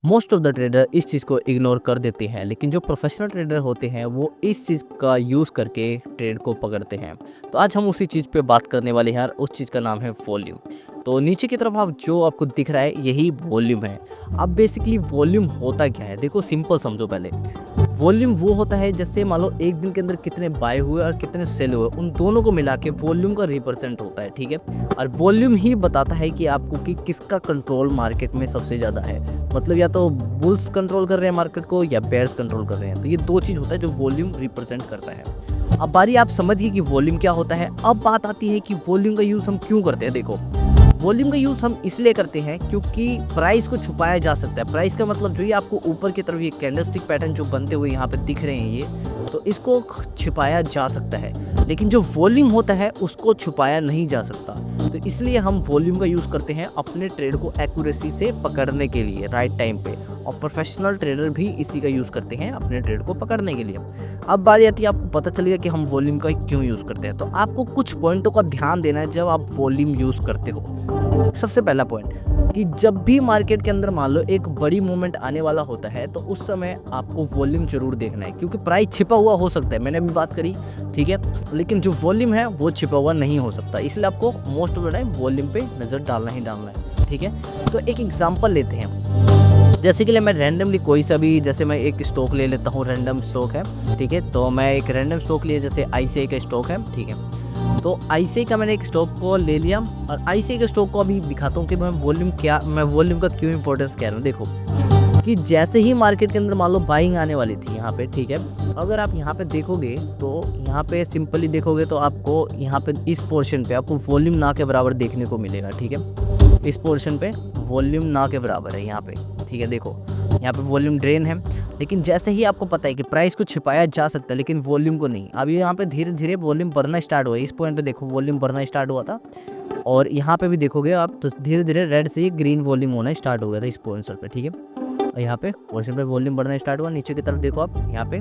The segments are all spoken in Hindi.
मोस्ट ऑफ द ट्रेडर इस चीज़ को इग्नोर कर देते हैं, लेकिन जो प्रोफेशनल ट्रेडर होते हैं वो इस चीज़ का यूज़ करके ट्रेड को पकड़ते हैं। तो आज हम उसी चीज़ पे बात करने वाले हैं और उस चीज़ का नाम है वॉल्यूम। तो नीचे की तरफ आप जो आपको दिख रहा है यही वॉल्यूम है। अब बेसिकली वॉल्यूम होता क्या है, देखो सिंपल समझो पहले। वॉल्यूम वो होता है जैसे मान लो एक दिन के अंदर कितने बाय हुए और कितने सेल हुए, उन दोनों को मिला के वॉल्यूम का रिप्रेजेंट होता है, ठीक है। और वॉल्यूम ही बताता है कि आपको कि किसका कंट्रोल मार्केट में सबसे ज़्यादा है। मतलब या तो बुल्स कंट्रोल कर रहे हैं मार्केट को या बेयर्स कंट्रोल कर रहे हैं। तो ये दो चीज़ होता है जो वॉल्यूम रिप्रेजेंट करता है। अब बारी आप समझिए कि वॉल्यूम क्या होता है। अब बात आती है कि वॉल्यूम का यूज़ हम क्यों करते हैं। देखो, वॉल्यूम का यूज़ हम इसलिए करते हैं क्योंकि प्राइस को छुपाया जा सकता है। प्राइस का मतलब जो ये आपको ऊपर की तरफ ये कैंडलस्टिक पैटर्न जो बनते हुए यहाँ पे दिख रहे हैं, ये तो इसको छिपाया जा सकता है, लेकिन जो वॉल्यूम होता है उसको छुपाया नहीं जा सकता। तो इसलिए हम वॉल्यूम का यूज़ करते हैं अपने ट्रेड को एक्यूरेसी से पकड़ने के लिए राइट टाइम पे, और प्रोफेशनल ट्रेडर भी इसी का यूज़ करते हैं अपने ट्रेड को पकड़ने के लिए। अब बारी आती है, आपको पता चलेगा कि हम वॉल्यूम का क्यों यूज़ करते हैं। तो आपको कुछ पॉइंटों का ध्यान देना है जब आप वॉल्यूम यूज़ करते हो। सबसे पहला पॉइंट कि जब भी मार्केट के अंदर मान लो एक बड़ी मूवमेंट आने वाला होता है तो उस समय आपको वॉल्यूम जरूर देखना है, क्योंकि प्राइस छिपा हुआ हो सकता है, मैंने अभी बात करी, ठीक है, लेकिन जो वॉल्यूम है वो छिपा हुआ नहीं हो सकता। इसलिए आपको most of the time volume पे नज़र डालना ही डालना है, ठीक है। तो एक एग्जांपल लेते हैं, जैसे कि मैं रैंडमली कोई सा भी, जैसे मैं एक स्टॉक ले लेता हूँ, रैंडम स्टॉक है, ठीक है। तो मैं एक रैंडम स्टॉक लिया, जैसे आईसीआई का स्टॉक है, ठीक है। तो आईसीआई का मैंने एक स्टॉक को ले लिया और आईसीआई के स्टॉक को अभी दिखाता हूँ कि मैं वॉल्यूम का क्यों इंपॉर्टेंस कह रहा हूँ। देखो कि जैसे ही मार्केट के अंदर मान लो बाइंग आने वाली थी यहाँ पे, ठीक है, अगर आप यहाँ पे देखोगे तो यहाँ पे सिंपली देखोगे तो आपको यहाँ पे इस पोर्शन पे आपको वॉल्यूम ना के बराबर देखने को मिलेगा, ठीक है। इस पोर्शन पे वॉल्यूम ना के बराबर है यहाँ पे, ठीक है। देखो यहाँ पे वॉल्यूम ड्रेन है, लेकिन जैसे ही आपको पता है कि प्राइस को छिपाया जा सकता है लेकिन वॉल्यूम को नहीं। अब यहाँ पे धीरे धीरे वॉल्यूम बढ़ना स्टार्ट हुआ है। इस पॉइंट पे देखो वॉल्यूम बढ़ना स्टार्ट हुआ था, और यहाँ पे भी देखोगे आप तो धीरे धीरे रेड से ही ग्रीन वॉल्यूम होना स्टार्ट हो गया था इस पॉइंट पे, ठीक है। और यहाँ पे पोर्शन पे वॉल्यूम बढ़ना स्टार्ट हुआ, नीचे की तरफ देखो आप यहाँ पे,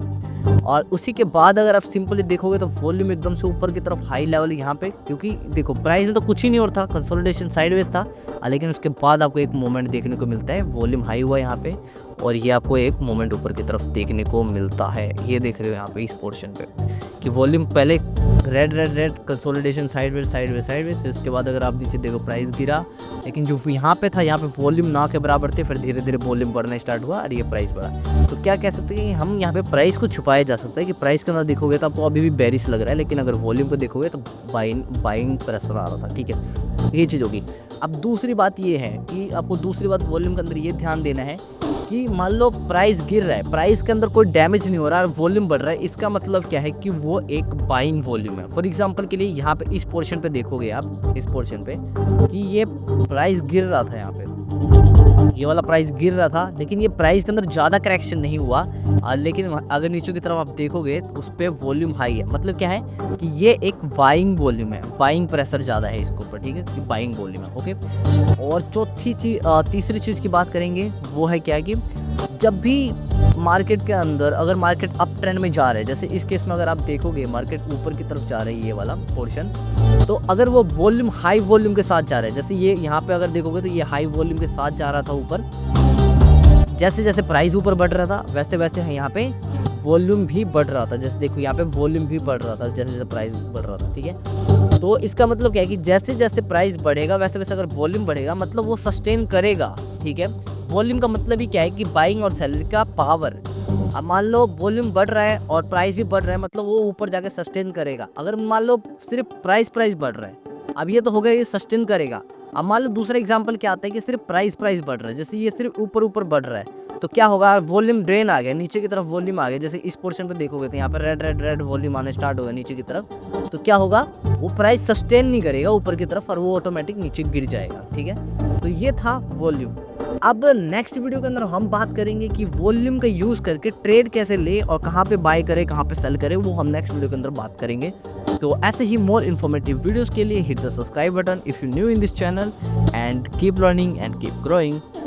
और उसी के बाद अगर आप सिंपली देखोगे तो वॉल्यूम एकदम से ऊपर की तरफ हाई लेवल यहाँ पे, क्योंकि देखो प्राइस में तो कुछ ही नहीं और था, कंसोलिडेशन साइडवेज था, लेकिन उसके बाद आपको एक मोमेंट देखने को मिलता है, वॉल्यूम हाई हुआ यहाँ पे, और ये आपको एक मोमेंट ऊपर की तरफ देखने को मिलता है। ये देख रहे हो यहाँ पे इस पोर्शन पे कि वॉल्यूम पहले red red red consolidation sideways, उसके बाद अगर आप नीचे देखो प्राइस गिरा, लेकिन जो यहाँ पे था यहाँ पे वॉल्यूम ना के बराबर थे, फिर धीरे धीरे वॉल्यूम बढ़ना स्टार्ट हुआ और ये प्राइस बढ़ा। तो क्या कह सकते हैं कि हम यहाँ पे प्राइस को छुपाया जा सकता है कि प्राइस के अंदर देखोगे तो आपको अभी भी बेरिश लग रहा है, लेकिन अगर वॉल्यूम को देखोगे तो बाइंग प्रेशर आ रहा था, ठीक है। ये चीज़ होगी। अब दूसरी बात ये है कि आपको दूसरी बात वॉल्यूम के अंदर ये ध्यान देना है कि मान लो प्राइस गिर रहा है, प्राइस के अंदर कोई डैमेज नहीं हो रहा और वॉल्यूम बढ़ रहा है, इसका मतलब क्या है कि वो एक बाइंग वॉल्यूम है। फॉर एग्जांपल के लिए यहाँ पे इस पोर्शन पे देखोगे आप, इस पोर्शन पे कि ये प्राइस गिर रहा था, यहाँ पे ये वाला प्राइस गिर रहा था, लेकिन ये प्राइस के अंदर ज़्यादा करेक्शन नहीं हुआ, लेकिन अगर नीचे की तरफ आप देखोगे तो उस पर वॉल्यूम हाई है। मतलब क्या है कि ये एक बाइंग वॉल्यूम है, बाइंग प्रेशर ज़्यादा है इसके ऊपर, ठीक है, कि बाइंग वॉल्यूम है, ओके। और तीसरी चीज़ की बात करेंगे, वो है क्या कि जब भी मार्केट के अंदर अगर मार्केट अप ट्रेंड में जा रहा है, जैसे इस केस में अगर आप देखोगे मार्केट ऊपर की तरफ जा रही है ये वाला पोर्शन, तो अगर वो वॉल्यूम हाई वॉल्यूम के साथ जा रहा है, जैसे ये यहाँ पे अगर देखोगे तो ये हाई वॉल्यूम के साथ जा रहा था ऊपर, जैसे जैसे प्राइस ऊपर बढ़ रहा था वैसे वैसे यहाँ पे वॉल्यूम भी बढ़ रहा था। जैसे देखो यहाँ पे वॉल्यूम भी बढ़ रहा था जैसे जैसे प्राइस बढ़ रहा था, ठीक है। तो इसका मतलब क्या है कि जैसे जैसे प्राइस बढ़ेगा वैसे वैसे अगर वॉल्यूम बढ़ेगा मतलब वो सस्टेन करेगा, ठीक है। वॉल्यूम का मतलब ही क्या है कि बाइंग और सेलिंग का पावर। अब मान लो वॉल्यूम बढ़ रहा है और प्राइस भी बढ़ रहा है, मतलब वो ऊपर जाके सस्टेन करेगा। अगर मान लो सिर्फ प्राइस बढ़ रहा है, अब ये तो हो गया ये सस्टेन करेगा। अब मान लो दूसरा एग्जांपल क्या आता है कि सिर्फ प्राइस बढ़ रहा है, जैसे ये सिर्फ ऊपर ऊपर बढ़ रहा है, तो क्या होगा, वॉल्यूम ड्रेन आ गया, नीचे की तरफ वॉल्यूम आ गया। जैसे इस पोर्शन पे देखोगे तो यहाँ पे रेड रेड रेड वॉल्यूम आने स्टार्ट होगा नीचे की तरफ, तो क्या होगा, वो प्राइस सस्टेन नहीं करेगा ऊपर की तरफ और वो ऑटोमेटिक नीचे गिर जाएगा, ठीक है। तो ये था वॉल्यूम। अब नेक्स्ट वीडियो के अंदर हम बात करेंगे कि वॉल्यूम का यूज़ करके ट्रेड कैसे ले और कहाँ पे बाय करे कहाँ पे सेल करे, वो हम नेक्स्ट वीडियो के अंदर बात करेंगे। तो ऐसे ही मोर इन्फॉर्मेटिव वीडियोस के लिए hit the subscribe button if you new in this channel and keep learning and keep growing.